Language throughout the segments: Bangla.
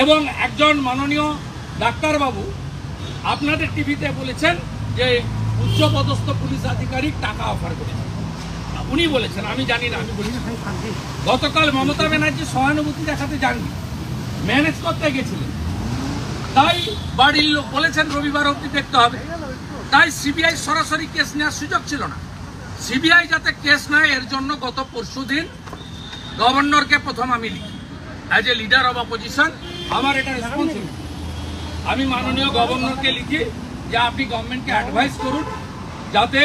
এবং একজন মাননীয় ডাক্তারবাবু আপনাদের টিভিতে বলেছেন যে উচ্চপদস্থ পুলিশ আধিকারিক টাকা অফার করেছেন। উনি বলেছেন, আমি জানি না, আমি বলেছি। গতকাল মমতা ব্যানার্জি সহানুভূতি দেখাতে যাননি, ম্যানেজ করতে গেছিলেন। তাই বাড়ির লোক বলেছেন রবিবার অবধি দেখতে হবে। তাই সিবিআই সরাসরি কেস নেওয়ার সুযোগ ছিল না। সিবিআই যাতে কেস নেয় এর জন্য গত পরশুদিন গভর্নরকে প্রথম আমি লিখি, as a leader of opposition আমার এটা রেসপন্সিবিলিটি। আমি মাননীয় গভর্নরকে লিখি যে আপনি গভর্নমেন্টকে অ্যাডভাইস করুন যাতে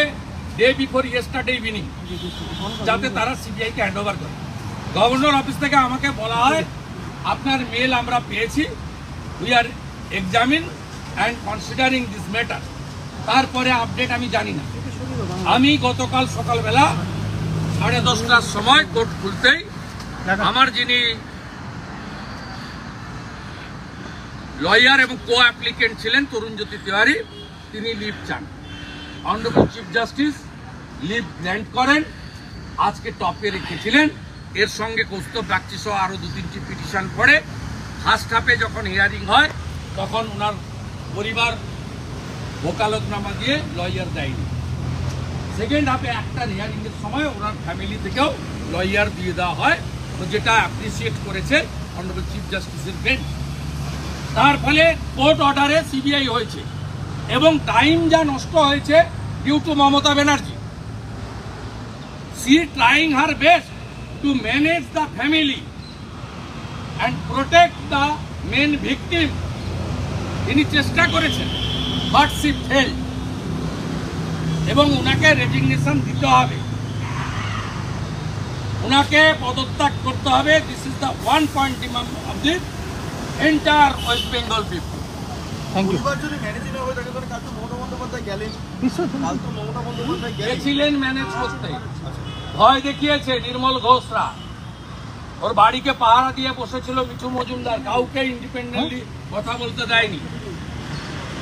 ডে বিফোর ইয়েস্টারডে ইভিনিং যাতে তারা সিবিআইকে হ্যান্ড ওভার করে। গভর্নর অফিস থেকে আমাকে বলা হয় আপনার মেল আমরা পেয়েছি, we are examine and considering this matter. তারপরে আপডেট আমি জানি না। আমি গতকাল সকালবেলা 10:30টার সময় কোর্ট খুলতেই আমার যিনি লয়ার এবং কো অ্যাপ্লিকেন্ট ছিলেন তরুণজ্যোতি তিওয়ারি, তিনি লিভ চান। Honourable chief justice leave grant করেন, আজকে টপে রেখেছিলেন। এর সঙ্গে কৌস্তব বাগচি সহ আরও 2-3টি পিটিশন পড়ে। ফার্স্ট হাফে যখন হিয়ারিং হয় তখন ওনার পরিবার ওকালতনামা দিয়ে লয়ার দেয়নি। সেকেন্ড হাফে একটা হিয়ারিংয়ের সময় ওনার ফ্যামিলি থেকেও লয়ার দিয়ে দেওয়া হয়, তো যেটা অ্যাপ্রিসিয়েট করেছে অনারেবল চিফ জাস্টিসের বেঞ্চ। তার ফলে কোর্ট অর্ডারে সিবিআই হয়েছে এবং টাইম যা নষ্ট হয়েছে due to Mamata Banerjee. She trying her best to manage the family and protect the men victim. তিনি চেষ্টা করেছেন, বাট সি ফেল, এবং ওনাকে রেজিগনেশন দিতে হবে, ওনাকে পদত্যাগ করতে হবে। This is the one point demand of the entire West Bengal people. গেছিলেন ম্যানেজ করতে, ভয় দেখিয়েছে নির্মল ঘোষরা, ওর বাড়িকে পাহারা দিয়ে বসেছিল মিঠু মজুমদার, কাউকে ইন্ডিপেন্ডেন্টলি কথা বলতে দেয়নি,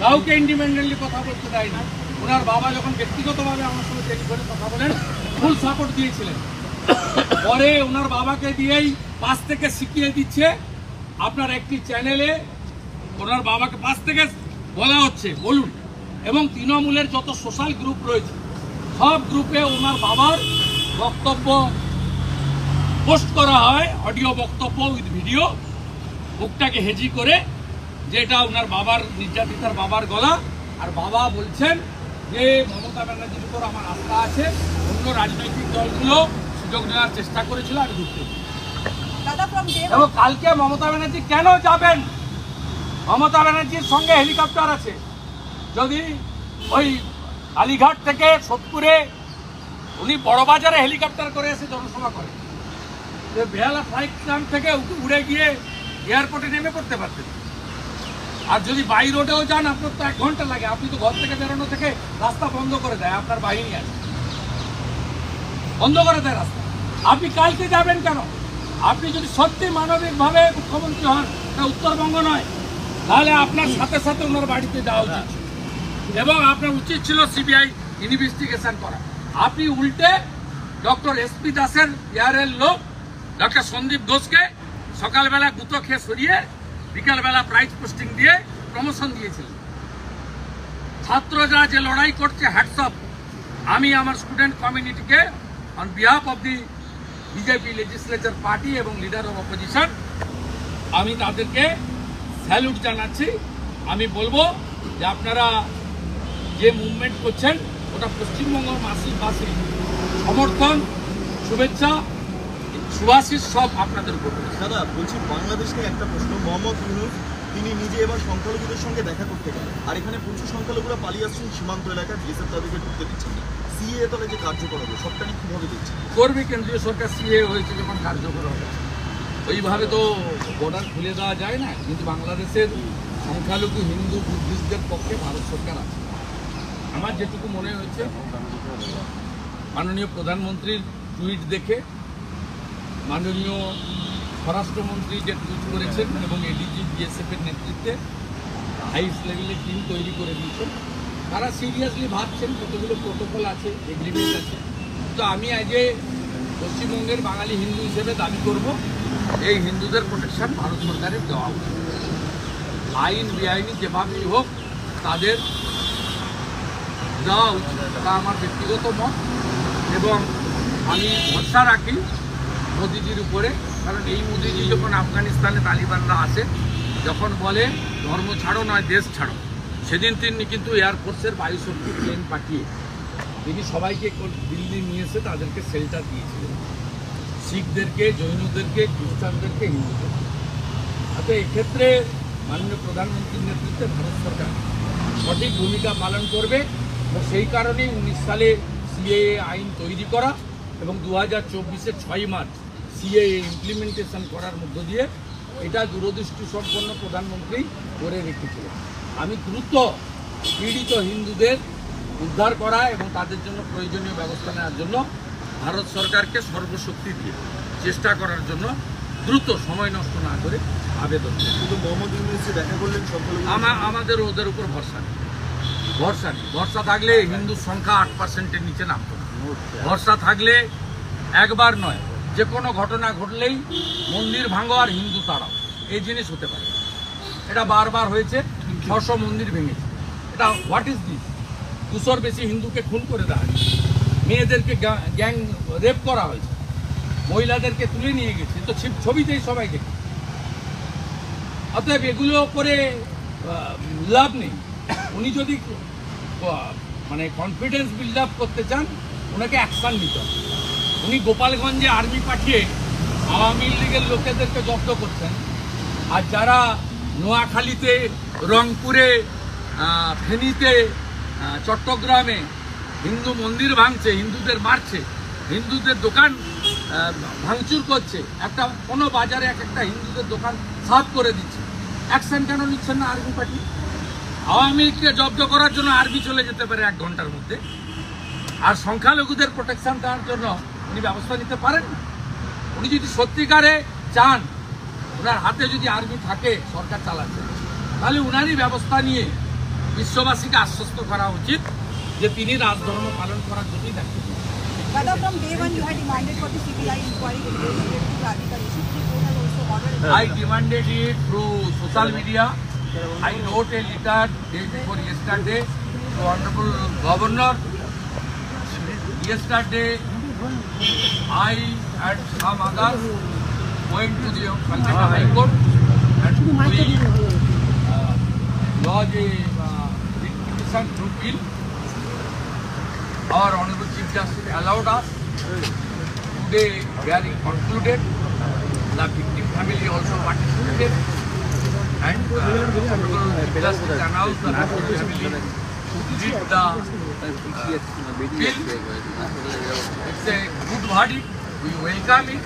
কাউকে ইন্ডিপেন্ডেন্টলি কথা বলতে দেয়নি। ওনার বাবা যখন ব্যক্তিগতভাবে আমার সঙ্গে টেলিফোনে কথা বলেন, ফুল সাপোর্ট দিয়েছিলেন। পরে ওনার বাবাকে দিয়েই পাশ থেকে শিখিয়ে দিচ্ছে, আপনার একটি চ্যানেলে ওনার বাবাকে পাশ থেকে বলা হচ্ছে বলুন, এবং তৃণমূলের যত সোশ্যাল গ্রুপ রয়েছে সব গ্রুপে ওনার বাবার বক্তব্য পোস্ট করা হয়, অডিও বক্তব্য উইথ ভিডিও, বুকটাকে হেজি করে, যেটা ওনার বাবার নির্যাতিতার বাবার গলা। আর বাবা বলছেন যে মমতা ব্যানার্জির উপর আমার আস্থা আছে, অন্য রাজনৈতিক দলগুলো সুযোগ নেওয়ার চেষ্টা করেছিল, আমি ঢুকতে। এবং কালকে মমতা ব্যানার্জি কেন যাবেন? মমতা ব্যানার্জির সঙ্গে হেলিকপ্টার আছে। যদি ওই আলিঘাট থেকে সোদপুরে উনি বড়বাজারে হেলিকপ্টার করে এসে জনসভা করেন, বেহালা ফ্লাইট ক্যাম্প থেকে উড়ে গিয়ে এয়ারপোর্টে নেমে করতে পারতেন। আর যদি বাই রোডেও যান আপনার তো 1 ঘন্টা লাগে। আপনি তো ঘর থেকে বেরোনো থেকে রাস্তা বন্ধ করে দেয়, আপনার বাহিনী আছে, বন্ধ করে দেয় রাস্তা। আপনি কালকে যাবেন কেন? আপনি যদি সত্যি মানবিকভাবে মুখ্যমন্ত্রী হন, উত্তরবঙ্গ নয়, তাহলে আপনার সাথে সাথে ওনার বাড়িতে যাওয়া উচিত, এবং আপনার উচিত ছিল সিবিআই ইনভেস্টিগেশন করা। আপনি উল্টে ডক্টর এসপি দাসের ইয়ারের লোক ডক্টর সন্দীপ ঘোষকে সকালবেলা গুঁতো খেয়ে সরিয়ে বিকালবেলা প্রাইজ পোস্টিং দিয়ে প্রমোশন দিয়েছিলেন। ছাত্ররা যে লড়াই করছে, হ্যাটসঅপ। আমি আমার স্টুডেন্ট কমিউনিটিকে on behalf of the BJP legislature party এবং লিডার অফ অপোজিশন আমি তাদেরকে স্যালুট জানাচ্ছি। আমি বলবো যে আপনারা যে মুভমেন্ট করছেন ওটা পশ্চিমবঙ্গ বাসী সমর্থন, শুভেচ্ছা, সুভাষিস সব আপনাদের উপর। দাদা বলছি, বাংলাদেশ নিয়ে একটা প্রশ্ন। মোহাম্মদ ইউনূস তিনি নিজে এবার সংখ্যালঘুদের সঙ্গে দেখা করতে গেলেন, আর এখানে প্রচুর সংখ্যালঘুরা পালিয়ে আসছেন সীমান্ত এলাকায়, বিএসএফ তাদেরকে ঢুকতে দিচ্ছেন না। সিএ তলে যে কার্যকর হবে সবটা নিয়ে কীভাবে দিচ্ছেন? করবে কেন্দ্রীয় সরকার, সিএ হয়েছে যখন কার্যকর হবে, ওইভাবে তো বর্ডার খুলে দেওয়া যায় না। কিন্তু বাংলাদেশের সংখ্যালঘু হিন্দু বুদ্ধিস্টদের পক্ষে ভারত সরকার আছে। আমার যেটুকু মনে হয়েছে, মাননীয় প্রধানমন্ত্রীর টুইট দেখে মাননীয় স্বরাষ্ট্রমন্ত্রী যে টুইট করেছেন এবং এডিজি বিএসএফের নেতৃত্বে হাইস্ট লেভেলের টিম তৈরি করে দিয়েছেন, তারা সিরিয়াসলি ভাবছেন, কতগুলো প্রোটোকল আছে, এগ্রিমেন্ট আছে। তো আমি আজ পশ্চিমবঙ্গের বাঙালি হিন্দু হিসেবে দাবি করব এই হিন্দুদের প্রোটেকশন ভারত সরকারের দেওয়া উচিত। আইন বেআইনি যেভাবেই হোক তাদের দেওয়া উচিত, তা আমার ব্যক্তিগত মত। এবং আমি ভরসা রাখি মোদিজির উপরে, কারণ এই মোদিজি যখন আফগানিস্তানে তালিবানরা আসে, যখন বলে ধর্ম ছাড়ো নয় দেশ ছাড়ো, সেদিন তিনি কিন্তু এয়ারফোর্সের বায়ুশক্তি প্লেন পাঠিয়ে তিনি সবাইকে দিল্লি নিয়ে এসে তাদেরকে শেল্টার দিয়েছিলেন, শিখদেরকে, জৈনদেরকে, খ্রিস্টানদেরকে, হিন্দুদেরকে। অর্থাৎ এক্ষেত্রে মাননীয় প্রধানমন্ত্রীর নেতৃত্বে ভারত সরকার সঠিক ভূমিকা পালন করবে। এবং সেই কারণেই 19 সালে সিএএ আইন তৈরি করা এবং 2024-এর 6 মার্চ সিএএ ইমপ্লিমেন্টেশন করার মধ্য দিয়ে এটা দূরদৃষ্টি সম্পন্ন প্রধানমন্ত্রী করে রেখেছিলেন। আমি দ্রুত পীড়িত হিন্দুদের উদ্ধার করা এবং তাদের জন্য প্রয়োজনীয় ব্যবস্থা নেওয়ার জন্য ভারত সরকারকে সর্বশক্তি দিয়ে চেষ্টা করার জন্য দ্রুত, সময় নষ্ট না করে আবেদন। শুধু মোহাম্মদ ইউনূস দেখা করলেন সংখ্যালঘু, আমাদের ওদের উপর ভরসা নেই। ভরসা থাকলে হিন্দুর সংখ্যা 8%-এর নিচে নামত না। ভরসা থাকলে একবার নয়, যে কোনো ঘটনা ঘটলেই মন্দির ভাঙো আর হিন্দু তাড়াও, এই জিনিস হতে পারে। এটা বারবার হয়েছে, 600 মন্দির ভেঙেছে। এটা হোয়াট ইজ দিস? 200-র বেশি হিন্দুকে খুন করে দেওয়া হয়েছে, মেয়েদেরকে গ্যাং রেপ করা হয়েছে, মহিলাদেরকে তুলে নিয়ে গেছে, তো ছবিতেই সবাই দেখে। অতএব এগুলো করে লাভ নেই। উনি যদি মানে কনফিডেন্স বিল্ড আপ করতে চান, ওনাকে অ্যাকশন নিতে হবে। উনি গোপালগঞ্জে আর্মি পাঠিয়ে আওয়ামী লীগের লোকেদেরকে জব্দ করছেন, আর যারা নোয়াখালীতে, রংপুরে, ফেনীতে, চট্টগ্রামে হিন্দু মন্দির ভাঙছে, হিন্দুদের মারছে, হিন্দুদের দোকান ভাঙচুর করছে, কোনো বাজারে একটা হিন্দুদের দোকান সাফ করে দিচ্ছে, অ্যাকশন কেন নিচ্ছেন না আর্মি পার্টি? আওয়ামী লীগকে জব্দ করার জন্য আর্মি চলে যেতে পারে 1 ঘন্টার মধ্যে, আর সংখ্যালঘুদের প্রোটেকশন দেওয়ার জন্য উনি ব্যবস্থা নিতে পারেন না। উনি যদি সত্যিকারে চান, ওনার হাতে যদি আর্মি থাকে সরকার চালাচ্ছে, তাহলে উনারই ব্যবস্থা নিয়ে বিশ্ববাসীকে আশ্বস্ত করা উচিত যে তিনি রাজধর্ম পালন করার জন্যই দায়িত্ব। Whether from day one you had demanded for the CBI inquiry related to Radhika Rishit, the court has also ordered. I demanded it through social media. I wrote a letter day before yesterday to Honorable Governor. Yesterday, I and some others went to the Calcutta High Court and we lodged a petition through bill. Our Honorable Chief Justice allowed us. Today, hearing concluded. The victim family also participated. And Honorable Chief Justice announced that the family should lead the bill. It's a good verdict. We welcome it.